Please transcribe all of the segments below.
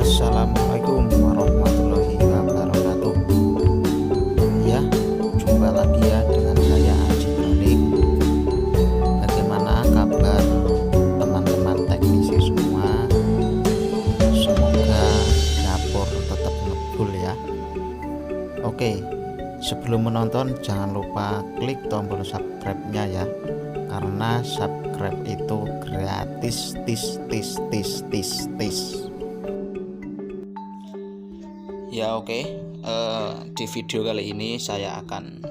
Assalamualaikum warahmatullahi wabarakatuh. Ya, jumpa lagi ya dengan saya Aji Bronik. Bagaimana kabar teman-teman teknisi semua? Semoga dapur tetap ngebul ya. Oke, sebelum menonton jangan lupa klik tombol subscribe-nya ya, karena subscribe itu gratis. Ya oke, di video kali ini saya akan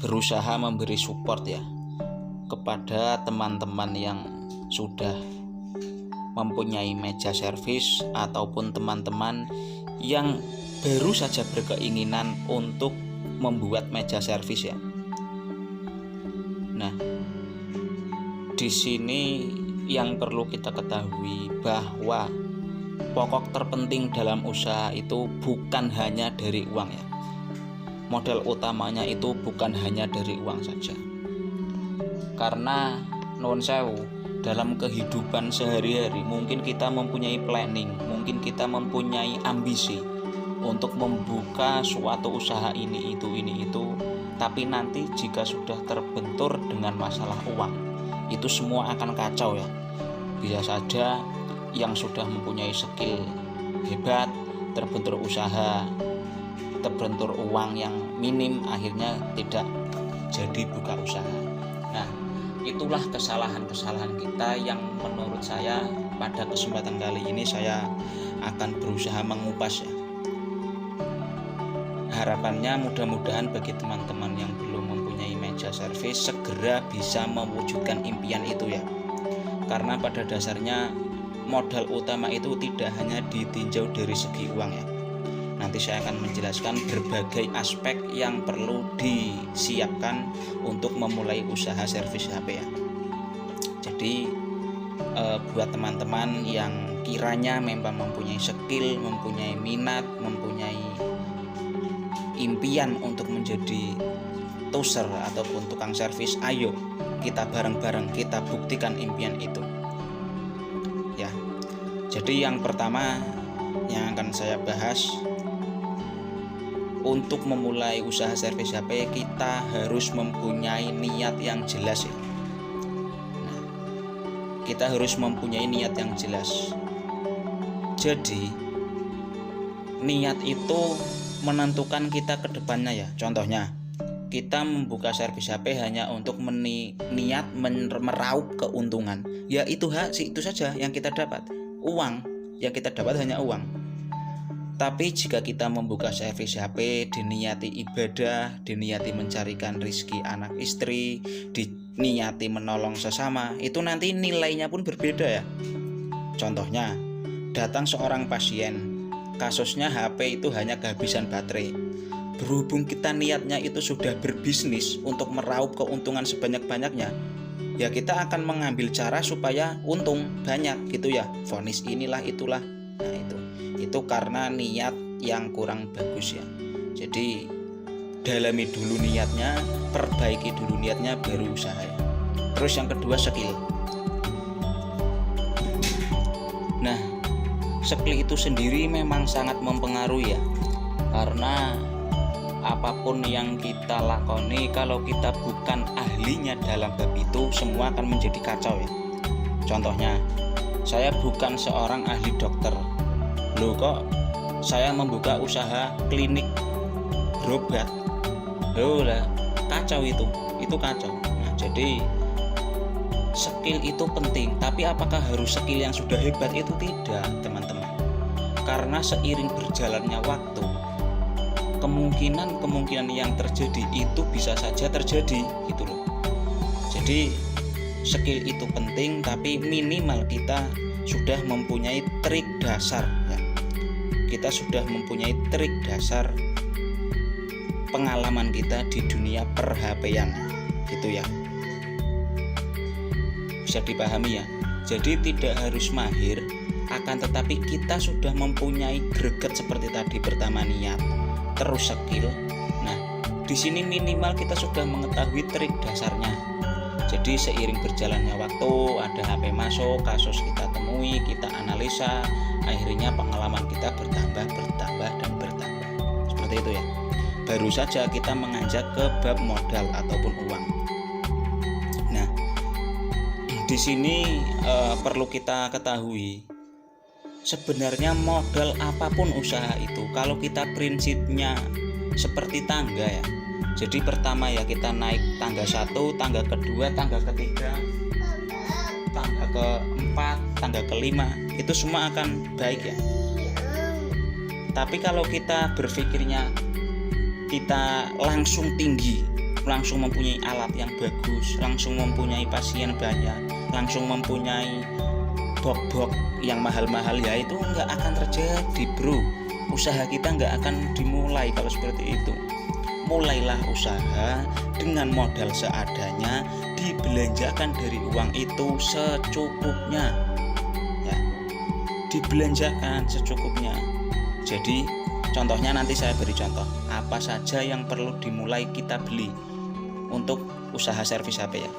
berusaha memberi support ya kepada teman-teman yang sudah mempunyai meja servis ataupun teman-teman yang baru saja berkeinginan untuk membuat meja servis ya. Nah, di sini yang perlu kita ketahui bahwa pokok terpenting dalam usaha itu bukan hanya dari uang ya. Modal utamanya itu bukan hanya dari uang saja. Karena nuwun sewu, dalam kehidupan sehari-hari mungkin kita mempunyai planning, mungkin kita mempunyai ambisi untuk membuka suatu usaha ini itu, tapi nanti jika sudah terbentur dengan masalah uang, itu semua akan kacau ya. Bisa saja yang sudah mempunyai skill hebat terbentur usaha, terbentur uang yang minim, akhirnya tidak jadi buka usaha. Nah, itulah kesalahan-kesalahan kita yang menurut saya pada kesempatan kali ini saya akan berusaha mengupas ya. Harapannya mudah-mudahan bagi teman-teman yang belum mempunyai meja servis segera bisa mewujudkan impian itu ya. Karena pada dasarnya modal utama itu tidak hanya ditinjau dari segi uang ya. Nanti saya akan menjelaskan berbagai aspek yang perlu disiapkan untuk memulai usaha servis HP ya. Jadi buat teman-teman yang kiranya memang mempunyai skill, mempunyai minat, mempunyai impian untuk menjadi toser ataupun tukang servis, ayo kita bareng-bareng kita buktikan impian itu ya. Jadi yang pertama yang akan saya bahas, untuk memulai usaha servis HP kita harus mempunyai niat yang jelas ya. Nah, kita harus mempunyai niat yang jelas. Jadi niat itu menentukan kita ke depannya ya. Contohnya kita membuka servis HP hanya untuk niat meraup keuntungan, ya itu saja yang kita dapat. Uang yang kita dapat hanya uang. Tapi jika kita membuka servis HP diniati ibadah, diniati mencarikan rizki anak istri, diniati menolong sesama, itu nanti nilainya pun berbeda ya. Contohnya, datang seorang pasien, kasusnya HP itu hanya kehabisan baterai. Berhubung kita niatnya itu sudah berbisnis untuk meraup keuntungan sebanyak-banyaknya, ya kita akan mengambil cara supaya untung banyak gitu ya. Vonis inilah itulah. Nah itu karena niat yang kurang bagus ya. Jadi dalami dulu niatnya, perbaiki dulu niatnya, baru usaha ya. Terus yang kedua, skill. Nah, skill itu sendiri memang sangat mempengaruhi ya. Karena apapun yang kita lakoni, kalau kita bukan ahlinya dalam bab itu, semua akan menjadi kacau ya. Contohnya, saya bukan seorang ahli dokter. Loh kok saya membuka usaha klinik berobat? Loh lah, kacau itu kacau. Nah, jadi skill itu penting, tapi apakah harus skill yang sudah hebat? Itu tidak, teman-teman. Karena seiring berjalannya waktu, kemungkinan yang terjadi itu bisa saja terjadi gitu loh. Jadi skill itu penting, tapi minimal kita sudah mempunyai trik dasar ya. Kita sudah mempunyai trik dasar pengalaman kita di dunia per-HP-an gitu ya. Bisa dipahami ya. Jadi tidak harus mahir, akan tetapi kita sudah mempunyai greget seperti tadi, pertama niat, terus skill. Nah, di sini minimal kita sudah mengetahui trik dasarnya. Jadi seiring berjalannya waktu, ada HP masuk, kasus kita temui, kita analisa, akhirnya pengalaman kita bertambah dan bertambah. Seperti itu ya. Baru saja kita menganjak ke bab modal ataupun uang. Nah, di sini perlu kita ketahui, sebenarnya modal apapun usaha itu, kalau kita prinsipnya seperti tangga ya. Jadi pertama ya kita naik tangga 1, tangga kedua, tangga ketiga, tangga keempat, tangga kelima, itu semua akan baik ya. Tapi kalau kita berpikirnya kita langsung tinggi, langsung mempunyai alat yang bagus, langsung mempunyai pasien banyak, langsung mempunyai bok-bok yang mahal-mahal, ya itu nggak akan terjadi bro. Usaha kita nggak akan dimulai kalau seperti itu. Mulailah usaha dengan modal seadanya, dibelanjakan dari uang itu secukupnya ya, dibelanjakan secukupnya. Jadi contohnya nanti saya beri contoh apa saja yang perlu dimulai kita beli untuk usaha servis HP ya.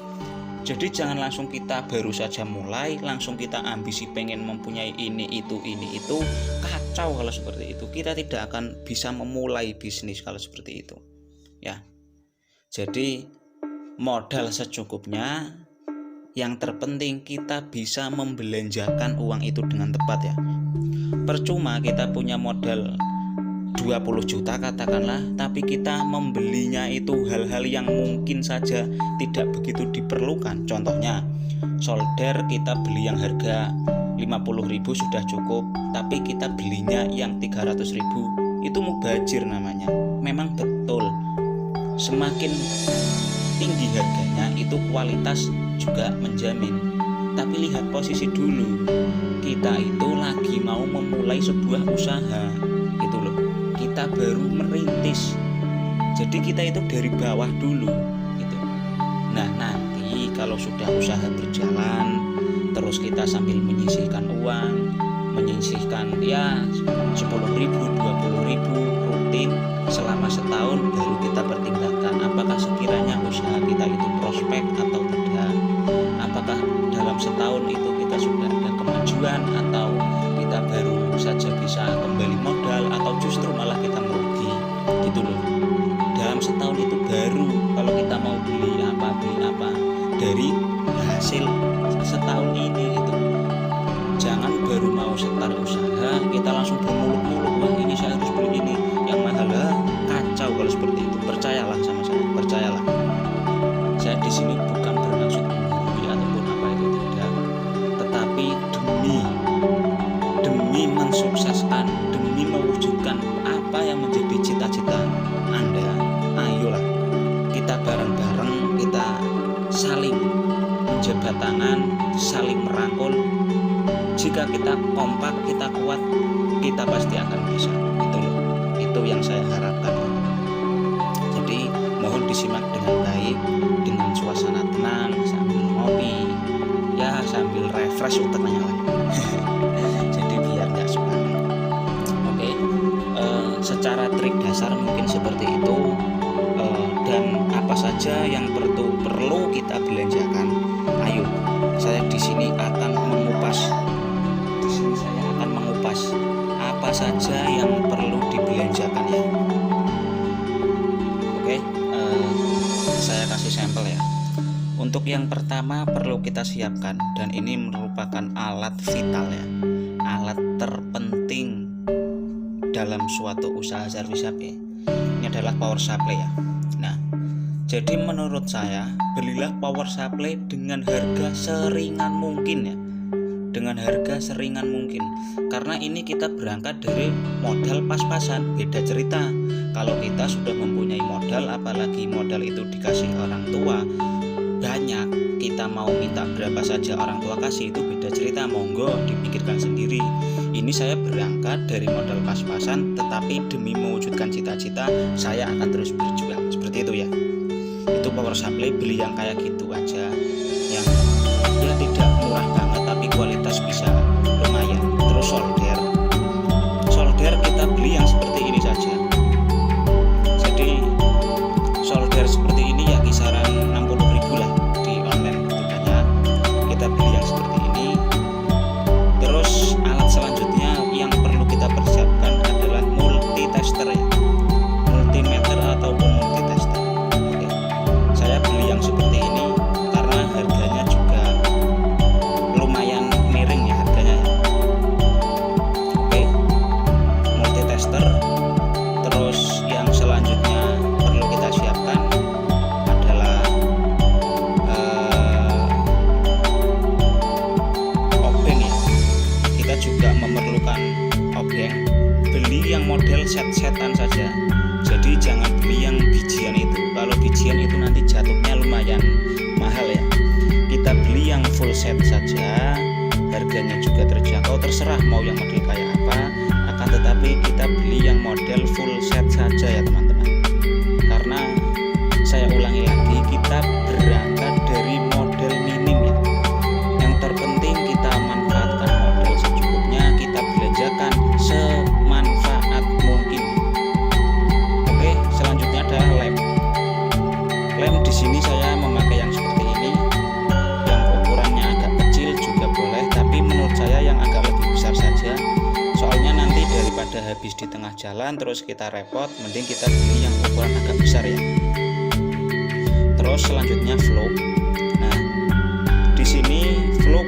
Jadi jangan langsung kita baru saja mulai langsung kita ambisi pengen mempunyai ini itu, kacau kalau seperti itu. Kita tidak akan bisa memulai bisnis kalau seperti itu ya. Jadi modal secukupnya, yang terpenting kita bisa membelanjakan uang itu dengan tepat ya. Percuma kita punya modal 20 juta katakanlah, tapi kita membelinya itu hal-hal yang mungkin saja tidak begitu diperlukan. Contohnya solder kita beli yang harga 50.000 sudah cukup, tapi kita belinya yang 300.000, itu mubazir namanya. Memang betul, semakin tinggi harganya itu kualitas juga menjamin. Tapi lihat posisi dulu, kita itu lagi mau memulai sebuah usaha gitu loh, kita baru merintis, jadi kita itu dari bawah dulu gitu. Nah nanti kalau sudah usaha berjalan, terus kita sambil menyisihkan uang, menyisihkan ya 10.000, 20.000 rutin selama setahun, baru kita pertimbangkan apakah sekiranya usaha kita itu prospek atau tidak, apakah dalam setahun itu kita sudah ada kemajuan atau kita baru saja bisa kembali modal atau justru malah kita merugi gitu loh. Dalam setahun itu baru kalau kita mau beli apa dari hasil setahun ini gitu. Jangan baru mau start usaha kita langsung bermuluk-muluk, wah ini saya harus beli ini yang mahal, kacau kalau seperti itu. Percayalah sama saya, percayalah. Saya di sini bukan bermaksud menggurui ataupun apa itu, tidak, tetapi demi mensukseskan, demi mewujudkan apa yang menjadi cita-cita Anda, ayolah kita bareng-bareng, kita saling menjabat tangan, saling merangkul. Jika kita kompak, kita kuat, kita pasti akan bisa. Itu yang saya harapkan. Jadi mohon disimak dengan baik, dengan suasana tenang, sambil ngopi, ya sambil refresh otaknya lah. Jadi biar nggak semangat. Oke, secara trik dasar mungkin seperti itu. Dan apa saja yang perlu kita belanjakan, ayo saya di sini akan mengupas. Apa saja yang perlu dibelanjakan ya. Oke, saya kasih sampel ya. Untuk yang pertama perlu kita siapkan, dan ini merupakan alat vital ya, alat terpenting dalam suatu usaha servis HP. Ini adalah power supply ya. Nah, jadi menurut saya belilah power supply dengan harga seringan mungkin ya, dengan harga seringan mungkin, karena ini kita berangkat dari modal pas-pasan. Beda cerita kalau kita sudah mempunyai modal, apalagi modal itu dikasih orang tua banyak, kita mau minta berapa saja orang tua kasih, itu beda cerita, monggo dipikirkan sendiri. Ini saya berangkat dari modal pas-pasan, tetapi demi mewujudkan cita-cita saya akan terus berjuang, seperti itu ya. Itu power supply, beli yang kayak gitu aja, yang ya tidak murah banget tapi kualitas bisa lumayan. Terus solder kita beli yang seperti ini saja. Jadi solder seperti ini ya kisaran 60.000 lah di online, itu banyak. Kita beli yang seperti ini. Terus alat selanjutnya mengumpulkan obeng, beli yang model set-setan saja. Jadi jangan beli yang bijian itu. Kalau bijian itu nanti jatuhnya lumayan mahal ya. Kita beli yang full set saja, harganya juga terjangkau, terserah mau yang model kayak apa, akan tetapi kita beli yang model full set saja ya teman-teman. Karena saya ulangi lagi, kita berangkat dari model minim ya. Yang terpenting kita manfaatkan model secukupnya, kita belanjakan semanfaat mungkin. Oke, selanjutnya adalah lem. Lem di sini saya memakai yang seperti ini. Yang ukurannya agak kecil juga boleh, tapi menurut saya yang agak lebih besar saja. Soalnya nanti daripada habis di tengah jalan terus kita repot, mending kita beli yang ukuran agak besar ya. Terus selanjutnya vlog. Nah, di sini vlog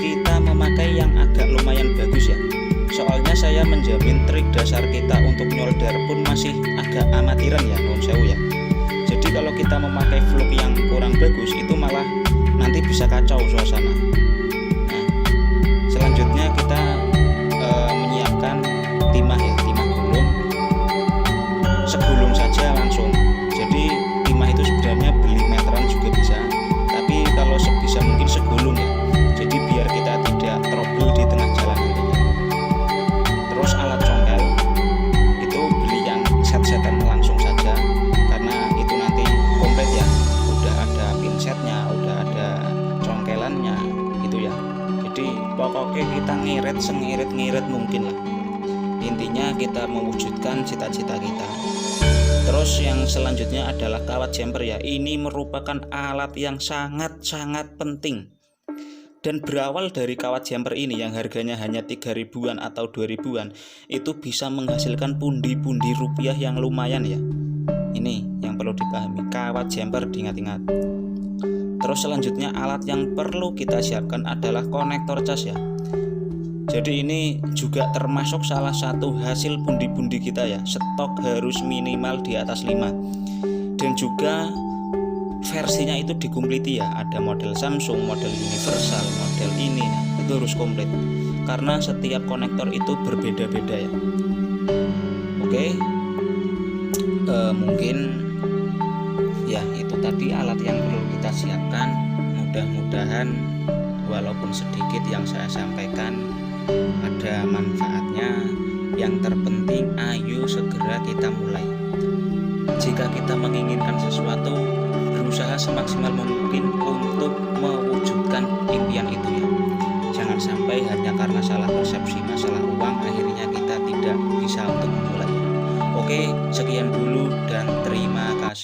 kita memakai yang agak lumayan bagus ya. Soalnya saya menjamin trik dasar kita untuk nyolder pun masih agak amatiran ya, nuwun sewu ya. Jadi kalau kita memakai vlog yang kurang bagus itu malah nanti bisa kacau suasana. Nah, selanjutnya kita menyiapkan timah ya, timah gulung. Segulung saja langsung. Jadi timah itu sebenarnya beli meteran juga bisa, tapi kalau sebisa mungkin segulung ya. Jadi biar kita tidak trouble di tengah jalan nantinya. Terus alat congkel itu beli yang set-setan langsung saja, karena itu nanti komplit ya. Udah ada pinsetnya, udah ada congkelannya gitu ya. Jadi pokoknya kita ngirit sengirit-ngirit mungkin lah. Intinya kita mewujudkan cita-cita kita. Terus yang selanjutnya adalah kawat jumper ya. Ini merupakan alat yang sangat-sangat penting. Dan berawal dari kawat jumper ini yang harganya hanya 3 ribuan atau 2 ribuan, itu bisa menghasilkan pundi-pundi rupiah yang lumayan ya. Ini yang perlu dipahami, kawat jumper diingat-ingat. Terus selanjutnya alat yang perlu kita siapkan adalah konektor cas ya. Jadi ini juga termasuk salah satu hasil pundi-pundi kita ya. Stok harus minimal di atas 5. Dan juga versinya itu dikompleti ya. Ada model Samsung, model universal, model ini. Nah, itu harus komplit. Karena setiap konektor itu berbeda-beda ya. Oke. Mungkin ya itu tadi alat yang perlu kita siapkan. Mudah-mudahan walaupun sedikit yang saya sampaikan ada manfaatnya. Yang terpenting ayo segera kita mulai. Jika kita menginginkan sesuatu, berusaha semaksimal mungkin untuk mewujudkan impian itu ya. Jangan sampai hanya karena salah persepsi masalah uang akhirnya kita tidak bisa untuk memulai. Oke, sekian dulu dan terima kasih.